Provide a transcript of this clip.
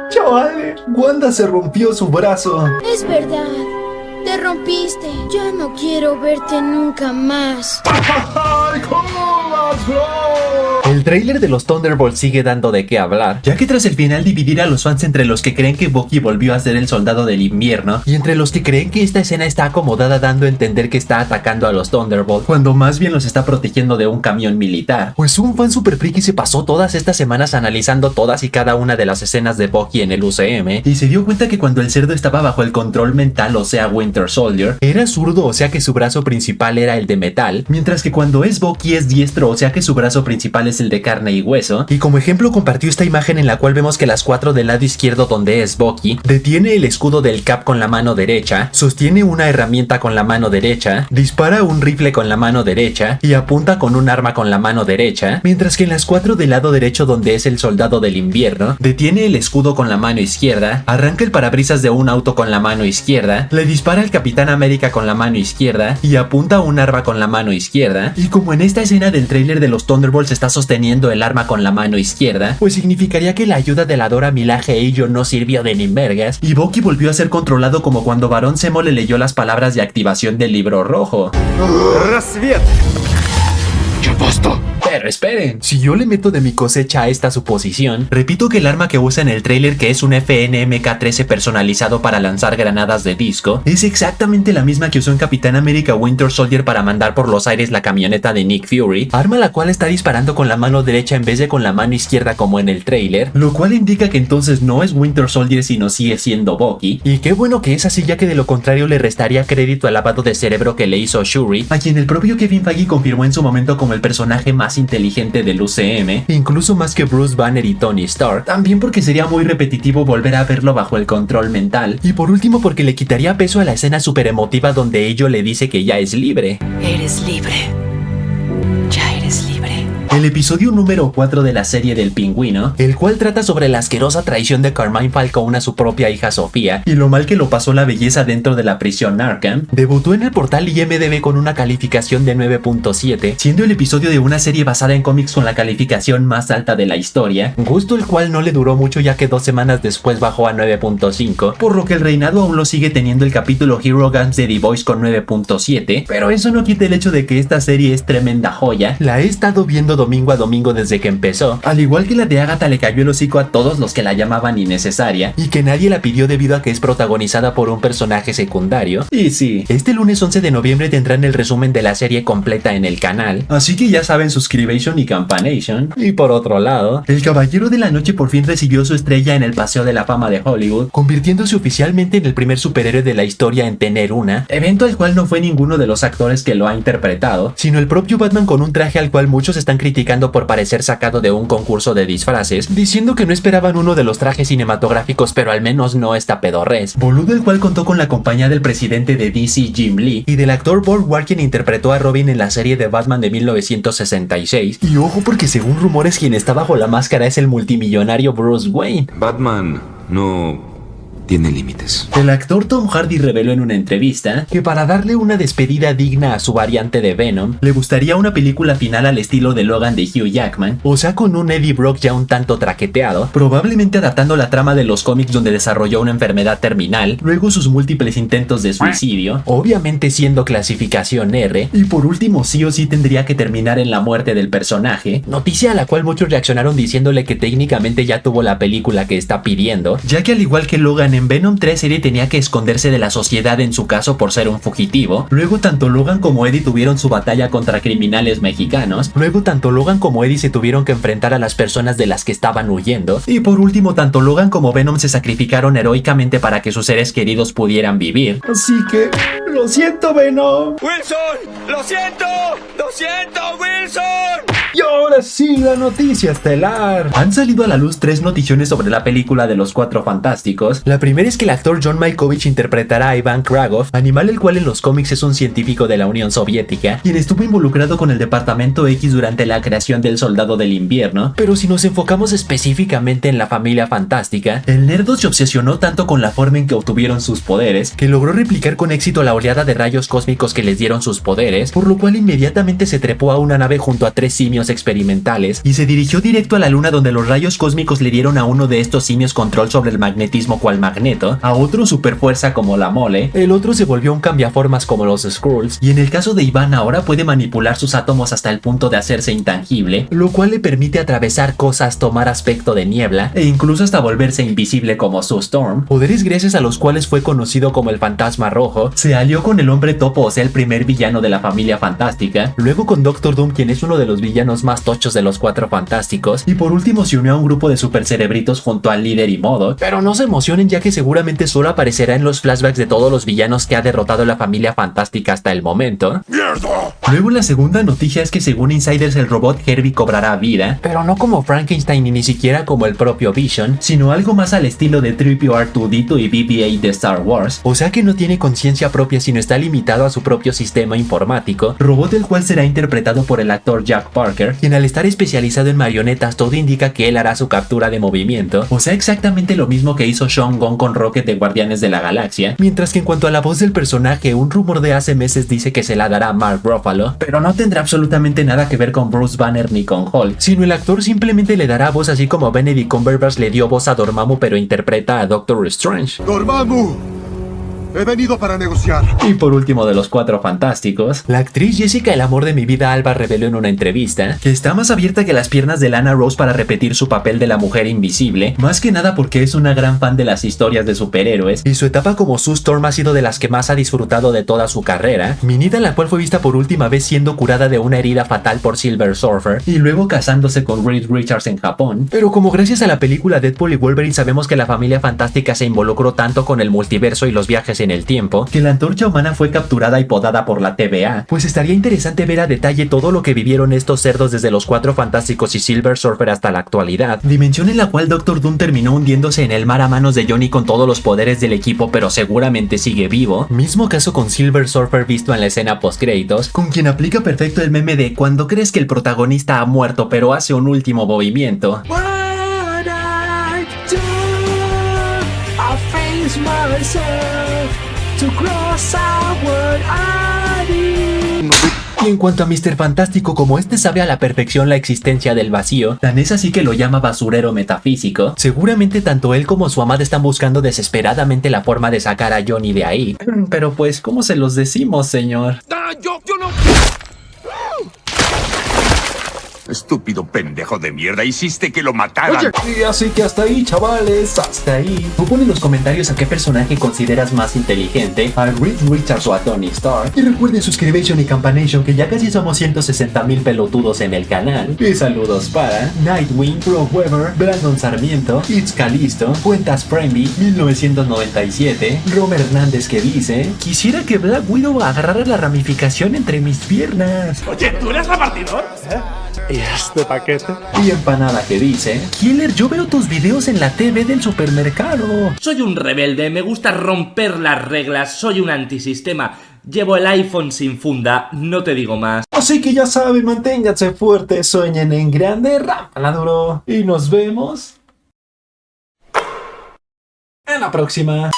Chavales, Wanda se rompió su brazo. Es verdad. Te rompiste. Ya no quiero verte nunca más. ¡Ay, cómo vas, bro! El tráiler de los Thunderbolts sigue dando de qué hablar, ya que tras el final dividir a los fans entre los que creen que Bucky volvió a ser el soldado del invierno y entre los que creen que esta escena está acomodada dando a entender que está atacando a los Thunderbolts, cuando más bien los está protegiendo de un camión militar. Pues un fan super friki se pasó todas estas semanas analizando todas y cada una de las escenas de Bucky en el UCM y se dio cuenta que cuando el cerdo estaba bajo el control mental, o sea Winter Soldier, era zurdo, o sea que su brazo principal era el de metal, mientras que cuando es Bucky es diestro, o sea que su brazo principal es el de carne y hueso. Y como ejemplo compartió esta imagen en la cual vemos que las 4 del lado izquierdo donde es Bucky detiene el escudo del Cap con la mano derecha, sostiene una herramienta con la mano derecha, dispara un rifle con la mano derecha y apunta con un arma con la mano derecha, mientras que en las 4 del lado derecho donde es el soldado del invierno detiene el escudo con la mano izquierda, arranca el parabrisas de un auto con la mano izquierda, le dispara al Capitán América con la mano izquierda y apunta un arma con la mano izquierda. Y como en esta escena del tráiler de los Thunderbolts está sosteniendo el arma con la mano izquierda, pues significaría que la ayuda de la Dora Milaje no sirvió de ni vergas y Bucky volvió a ser controlado como cuando Barón Zemo le leyó las palabras de activación del libro rojo. Рассвет! ¡Ya basta! Pero esperen, si yo le meto de mi cosecha a esta suposición, repito que el arma que usa en el tráiler, que es un FNMK-13 personalizado para lanzar granadas de disco, es exactamente la misma que usó en Capitán América Winter Soldier para mandar por los aires la camioneta de Nick Fury, arma la cual está disparando con la mano derecha en vez de con la mano izquierda como en el tráiler, lo cual indica que entonces no es Winter Soldier sino sigue siendo Bucky, y qué bueno que es así, ya que de lo contrario le restaría crédito al lavado de cerebro que le hizo Shuri, a quien el propio Kevin Feige confirmó en su momento como el personaje más inteligente del UCM, incluso más que Bruce Banner y Tony Stark, también porque sería muy repetitivo volver a verlo bajo el control mental, y por último porque le quitaría peso a la escena super emotiva donde ello le dice que ya es libre. Eres libre. Ya eres libre. El episodio número 4 de la serie del Pingüino, el cual trata sobre la asquerosa traición de Carmine Falcone a su propia hija Sofía y lo mal que lo pasó la belleza dentro de la prisión Arkham, debutó en el portal IMDb con una calificación de 9.7, siendo el episodio de una serie basada en cómics con la calificación más alta de la historia, gusto el cual no le duró mucho ya que 2 semanas después bajó a 9.5, por lo que el reinado aún lo sigue teniendo el capítulo Hero Guns de The Voice con 9.7, pero eso no quita el hecho de que esta serie es tremenda joya. La he estado viendo domingo a domingo desde que empezó, al igual que la de Agatha le cayó el hocico a todos los que la llamaban innecesaria y que nadie la pidió debido a que es protagonizada por un personaje secundario. Y sí, este lunes 11 de noviembre tendrán el resumen de la serie completa en el canal, así que ya saben, subscribation y campanation. Y por otro lado, el Caballero de la Noche por fin recibió su estrella en el Paseo de la Fama de Hollywood, convirtiéndose oficialmente en el primer superhéroe de la historia en tener una, evento al cual no fue ninguno de los actores que lo ha interpretado, sino el propio Batman con un traje al cual muchos están criticando por parecer sacado de un concurso de disfraces, diciendo que no esperaban uno de los trajes cinematográficos, pero al menos no esta pedorrez. Boludo el cual contó con la compañía del presidente de DC Jim Lee y del actor Bob Ward, quien interpretó a Robin en la serie de Batman de 1966. Y ojo, porque según rumores quien está bajo la máscara es el multimillonario Bruce Wayne. Batman no tiene límites. El actor Tom Hardy reveló en una entrevista que para darle una despedida digna a su variante de Venom, le gustaría una película final al estilo de Logan de Hugh Jackman, o sea con un Eddie Brock ya un tanto traqueteado, probablemente adaptando la trama de los cómics donde desarrolló una enfermedad terminal, luego sus múltiples intentos de suicidio, obviamente siendo clasificación R, y por último sí o sí tendría que terminar en la muerte del personaje, noticia a la cual muchos reaccionaron diciéndole que técnicamente ya tuvo la película que está pidiendo, ya que al igual que Logan en Venom 3 serie tenía que esconderse de la sociedad en su caso por ser un fugitivo, luego tanto Logan como Eddie tuvieron su batalla contra criminales mexicanos, luego tanto Logan como Eddie se tuvieron que enfrentar a las personas de las que estaban huyendo, y por último tanto Logan como Venom se sacrificaron heroicamente para que sus seres queridos pudieran vivir. Así que, lo siento, Venom. ¡Wilson! ¡Lo siento! ¡Lo siento, Wilson! Y ahora sí, la noticia estelar. Han salido a la luz 3 noticiones sobre la película de los Cuatro Fantásticos. La primera es que el actor John Malkovich interpretará a Ivan Kragoff, animal el cual en los cómics es un científico de la Unión Soviética, quien estuvo involucrado con el Departamento X durante la creación del Soldado del Invierno. Pero si nos enfocamos específicamente en la familia fantástica, el nerdo se obsesionó tanto con la forma en que obtuvieron sus poderes, que logró replicar con éxito la oleada de rayos cósmicos que les dieron sus poderes, por lo cual inmediatamente se trepó a una nave junto a 3 simios diseños experimentales y se dirigió directo a la luna, donde los rayos cósmicos le dieron a uno de estos simios control sobre el magnetismo cual Magneto, a otro superfuerza como la Mole, el otro se volvió un cambiaformas como los Skrulls, y en el caso de Iván ahora puede manipular sus átomos hasta el punto de hacerse intangible, lo cual le permite atravesar cosas, tomar aspecto de niebla e incluso hasta volverse invisible como Sue Storm, poderes gracias a los cuales fue conocido como el Fantasma Rojo. Se alió con el Hombre Topo, o sea el primer villano de la familia fantástica, luego con Doctor Doom, quien es uno de los villanos más tochos de los Cuatro Fantásticos, y por último se unió a un grupo de supercerebritos junto al líder y MODOK. Pero no se emocionen, ya que seguramente solo aparecerá en los flashbacks de todos los villanos que ha derrotado la familia fantástica hasta el momento. ¡Mierda! Luego la segunda noticia es que según insiders el robot Herbie cobrará vida, pero no como Frankenstein ni siquiera como el propio Vision, sino algo más al estilo de 3PO, R2-D2 y BB-8 de Star Wars, o sea que no tiene conciencia propia sino está limitado a su propio sistema informático, robot el cual será interpretado por el actor Jack Parker, quien al estar especializado en marionetas todo indica que él hará su captura de movimiento, o sea exactamente lo mismo que hizo Sean Gunn con Rocket de Guardianes de la Galaxia, mientras que en cuanto a la voz del personaje, un rumor de hace meses dice que se la dará a Mark Ruffalo, pero no tendrá absolutamente nada que ver con Bruce Banner ni con Hulk, sino el actor simplemente le dará voz, así como Benedict Cumberbatch le dio voz a Dormammu pero interpreta a Doctor Strange. ¡Dormammu! He venido para negociar. Y por último de los Cuatro Fantásticos, la actriz Jessica El Amor de mi Vida Alba reveló en una entrevista que está más abierta que las piernas de Lana Rose para repetir su papel de la mujer invisible, más que nada porque es una gran fan de las historias de superhéroes y su etapa como Sue Storm ha sido de las que más ha disfrutado de toda su carrera, minita la cual fue vista por última vez siendo curada de una herida fatal por Silver Surfer y luego casándose con Reed Richards en Japón. Pero como gracias a la película Deadpool y Wolverine sabemos que la familia fantástica se involucró tanto con el multiverso y los viajes en el tiempo, que la antorcha humana fue capturada y podada por la TVA, pues estaría interesante ver a detalle todo lo que vivieron estos cerdos desde los Cuatro Fantásticos y Silver Surfer hasta la actualidad, dimensión en la cual Doctor Doom terminó hundiéndose en el mar a manos de Johnny con todos los poderes del equipo pero seguramente sigue vivo, mismo caso con Silver Surfer visto en la escena postcréditos, con quien aplica perfecto el meme de cuando crees que el protagonista ha muerto pero hace un último movimiento. Y en cuanto a Mr. Fantástico, como este sabe a la perfección la existencia del vacío, tan es así que lo llama basurero metafísico, seguramente tanto él como su amada están buscando desesperadamente la forma de sacar a Johnny de ahí. Pero pues, ¿cómo se los decimos, señor? Yo no. Estúpido pendejo de mierda, hiciste que lo mataran. Oye, y así que hasta ahí, chavales, hasta ahí. Tú pon en los comentarios a qué personaje consideras más inteligente, a Reed Richards o a Tony Stark. Y recuerden suscribirse y campanation, que ya casi somos 160,000 pelotudos en el canal. Y saludos para Nightwing, Pro Weber, Brandon Sarmiento, It's Calisto, Cuentas Friendly, 1997, Romer Hernández que dice: quisiera que Black Widow agarrara la ramificación entre mis piernas. Oye, ¿tú eres repartidor? ¿Y este paquete? Y Empanada que dice: Killer, yo veo tus videos en la TV del supermercado. Soy un rebelde, me gusta romper las reglas, soy un antisistema. Llevo el iPhone sin funda, no te digo más. Así que ya saben, manténganse fuertes, sueñen en grande, rámpala duro. Y nos vemos en la próxima.